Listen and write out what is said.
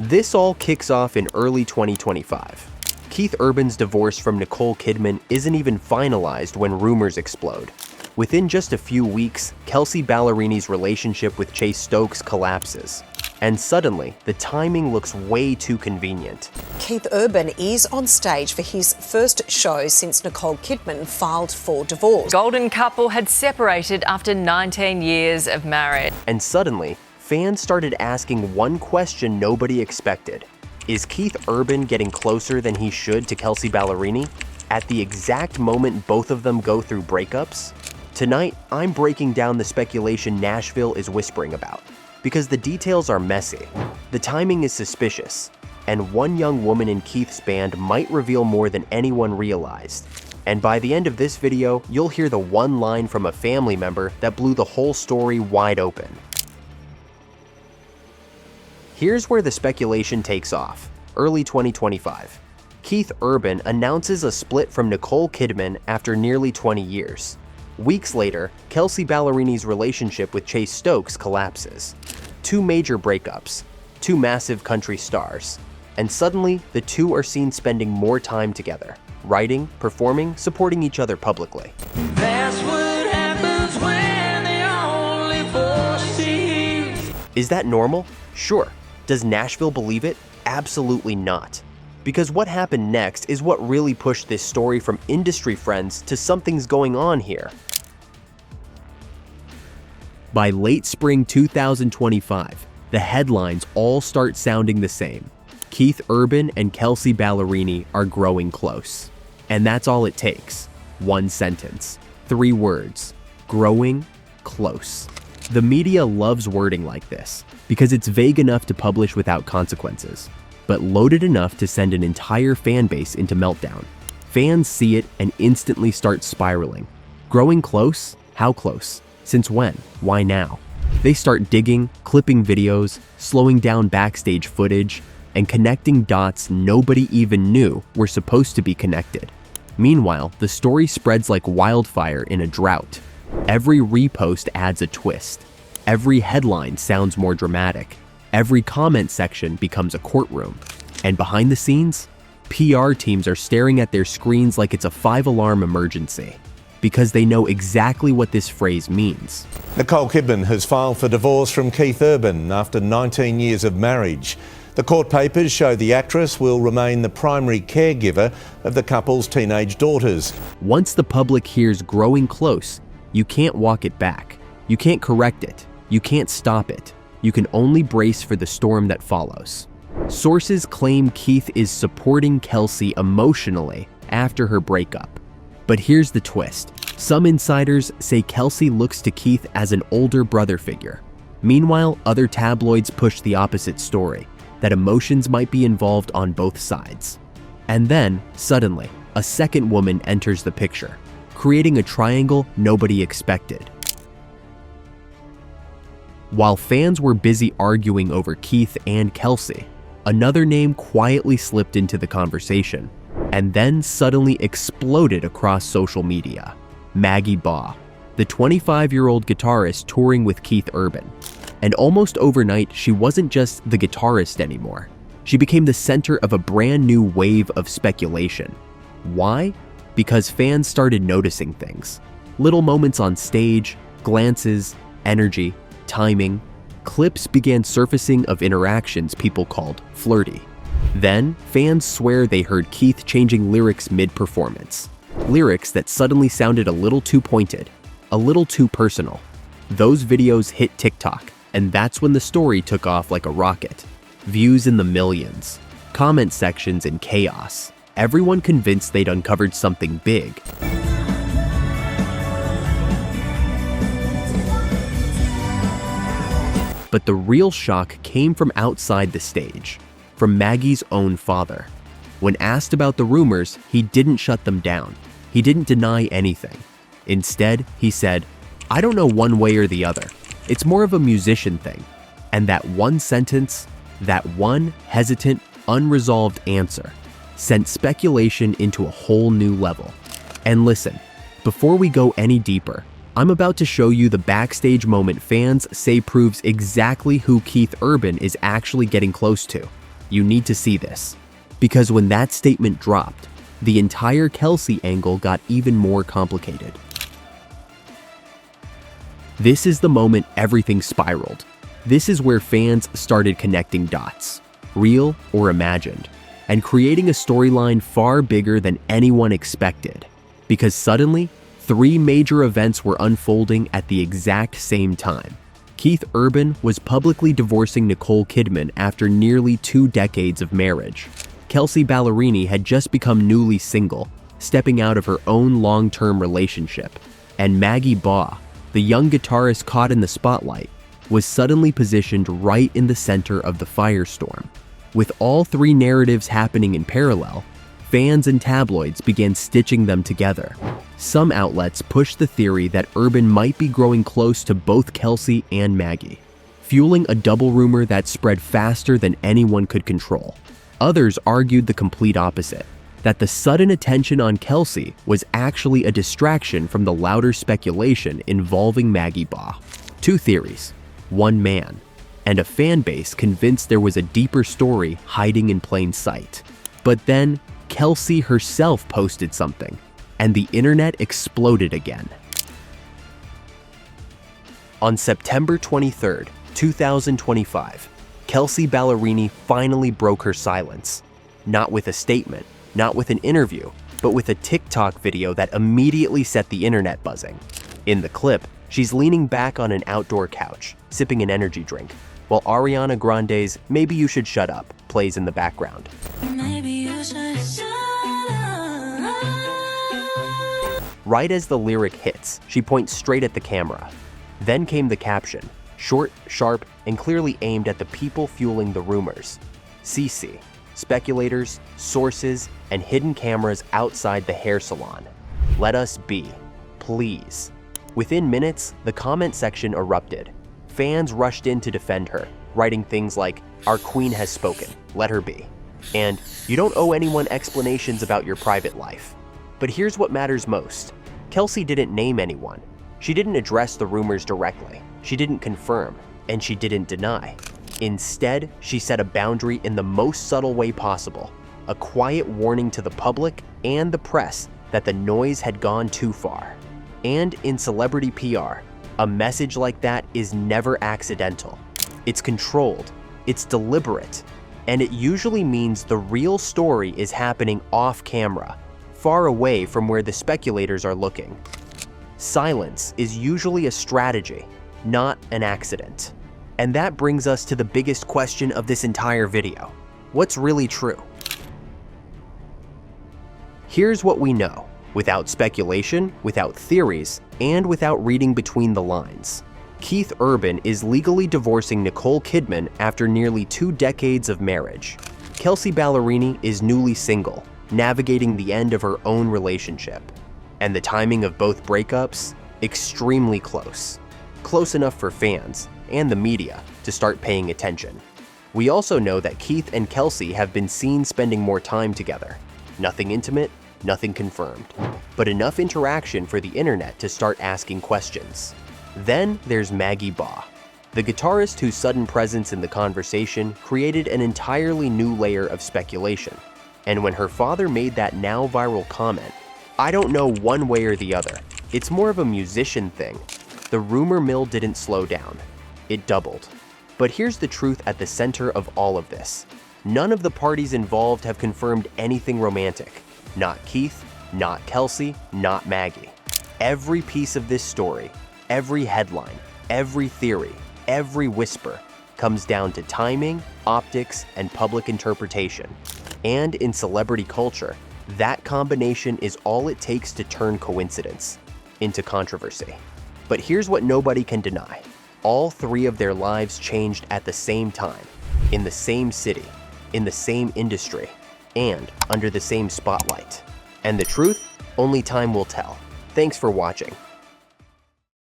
This all kicks off in early 2025. Keith Urban's divorce from Nicole Kidman isn't even finalized when rumors explode. Within just a few weeks, Kelsea Ballerini's relationship with Chase Stokes collapses. And suddenly, the timing looks way too convenient. Keith Urban is on stage for his first show since Nicole Kidman filed for divorce. Golden couple had separated after 19 years of marriage. And suddenly, fans started asking one question nobody expected. Is Keith Urban getting closer than he should to Kelsea Ballerini at the exact moment both of them go through breakups? Tonight, I'm breaking down the speculation Nashville is whispering about. Because the details are messy, the timing is suspicious, and one young woman in Keith's band might reveal more than anyone realized. And by the end of this video, you'll hear the one line from a family member that blew the whole story wide open. Here's where the speculation takes off. Early 2025. Keith Urban announces a split from Nicole Kidman after nearly 20 years. Weeks later, Kelsea Ballerini's relationship with Chase Stokes collapses. Two major breakups, two massive country stars, and suddenly the two are seen spending more time together, writing, performing, supporting each other publicly. That's what happens when they only foresee. Is that normal? Sure. Does Nashville believe it? Absolutely not. Because what happened next is what really pushed this story from industry friends to something's going on here. By late spring 2025, the headlines all start sounding the same. Keith Urban and Kelsea Ballerini are growing close. And that's all it takes. One sentence, 3 words, growing close. The media loves wording like this because it's vague enough to publish without consequences, but loaded enough to send an entire fan base into meltdown. Fans see it and instantly start spiraling. Growing close? How close? Since when? Why now? They start digging, clipping videos, slowing down backstage footage, and connecting dots nobody even knew were supposed to be connected. Meanwhile, the story spreads like wildfire in a drought. Every repost adds a twist. Every headline sounds more dramatic. Every comment section becomes a courtroom. And behind the scenes, PR teams are staring at their screens like it's a 5-alarm emergency, because they know exactly what this phrase means. Nicole Kidman has filed for divorce from Keith Urban after 19 years of marriage. The court papers show the actress will remain the primary caregiver of the couple's teenage daughters. Once the public hears growing close, you can't walk it back. You can't correct it. You can't stop it. You can only brace for the storm that follows. Sources claim Keith is supporting Kelsea emotionally after her breakup. But here's the twist. Some insiders say Kelsea looks to Keith as an older brother figure. Meanwhile, other tabloids push the opposite story, that emotions might be involved on both sides. And then, suddenly, a second woman enters the picture, creating a triangle nobody expected. While fans were busy arguing over Keith and Kelsea, another name quietly slipped into the conversation, and then suddenly exploded across social media. Maggie Baugh, the 25-year-old guitarist touring with Keith Urban. And almost overnight, she wasn't just the guitarist anymore. She became the center of a brand new wave of speculation. Why? Because fans started noticing things. Little moments on stage, glances, energy, timing. Clips began surfacing of interactions people called flirty. Then, fans swear they heard Keith changing lyrics mid-performance. Lyrics that suddenly sounded a little too pointed, a little too personal. Those videos hit TikTok, and that's when the story took off like a rocket. Views in the millions, comment sections in chaos. Everyone convinced they'd uncovered something big. But the real shock came from outside the stage, from Maggie's own father. When asked about the rumors, he didn't shut them down. He didn't deny anything. Instead, he said, "I don't know one way or the other. It's more of a musician thing." And that one sentence, that one hesitant, unresolved answer, sent speculation into a whole new level. And listen, before we go any deeper, I'm about to show you the backstage moment fans say proves exactly who Keith Urban is actually getting close to. You need to see this. Because when that statement dropped, the entire Kelsea angle got even more complicated. This is the moment everything spiraled. This is where fans started connecting dots, real or imagined, and creating a storyline far bigger than anyone expected. Because suddenly, 3 major events were unfolding at the exact same time. Keith Urban was publicly divorcing Nicole Kidman after nearly 2 decades of marriage. Kelsea Ballerini had just become newly single, stepping out of her own long-term relationship. And Maggie Baugh, the young guitarist caught in the spotlight, was suddenly positioned right in the center of the firestorm. With all 3 narratives happening in parallel, fans and tabloids began stitching them together. Some outlets pushed the theory that Urban might be growing close to both Kelsea and Maggie, fueling a double rumor that spread faster than anyone could control. Others argued the complete opposite, that the sudden attention on Kelsea was actually a distraction from the louder speculation involving Maggie Baugh. 2 theories, 1 man, and a fan base convinced there was a deeper story hiding in plain sight. But then, Kelsea herself posted something, and the internet exploded again. On September 23, 2025, Kelsea Ballerini finally broke her silence. Not with a statement, not with an interview, but with a TikTok video that immediately set the internet buzzing. In the clip, she's leaning back on an outdoor couch, sipping an energy drink, while Ariana Grande's "Maybe You Should Shut Up" plays in the background. Right as the lyric hits, she points straight at the camera. Then came the caption, short, sharp, and clearly aimed at the people fueling the rumors. CC, speculators, sources, and hidden cameras outside the hair salon. Let us be, please. Within minutes, the comment section erupted. Fans rushed in to defend her, writing things like, "Our queen has spoken, let her be." And, "You don't owe anyone explanations about your private life." But here's what matters most. Kelsea didn't name anyone. She didn't address the rumors directly. She didn't confirm, and she didn't deny. Instead, she set a boundary in the most subtle way possible, a quiet warning to the public and the press that the noise had gone too far. And in celebrity PR, a message like that is never accidental. It's controlled, it's deliberate, and it usually means the real story is happening off camera, far away from where the speculators are looking. Silence is usually a strategy, not an accident. And that brings us to the biggest question of this entire video. What's really true? Here's what we know, without speculation, without theories, and without reading between the lines. Keith Urban is legally divorcing Nicole Kidman after nearly 2 decades of marriage. Kelsea Ballerini is newly single, navigating the end of her own relationship. And the timing of both breakups? Extremely close. Close enough for fans and the media to start paying attention. We also know that Keith and Kelsea have been seen spending more time together. Nothing intimate, nothing confirmed, but enough interaction for the internet to start asking questions. Then there's Maggie Baugh, the guitarist whose sudden presence in the conversation created an entirely new layer of speculation. And when her father made that now viral comment, I don't know one way or the other. It's more of a musician thing. The rumor mill didn't slow down. It doubled. But here's the truth at the center of all of this. None of the parties involved have confirmed anything romantic. Not Keith, not Kelsea, not Maggie. Every piece of this story, every headline, every theory, every whisper comes down to timing, optics, and public interpretation. And in celebrity culture, that combination is all it takes to turn coincidence into controversy. But here's what nobody can deny. All 3 of their lives changed at the same time, in the same city, in the same industry, and under the same spotlight. And the truth? Only time will tell. Thanks for watching.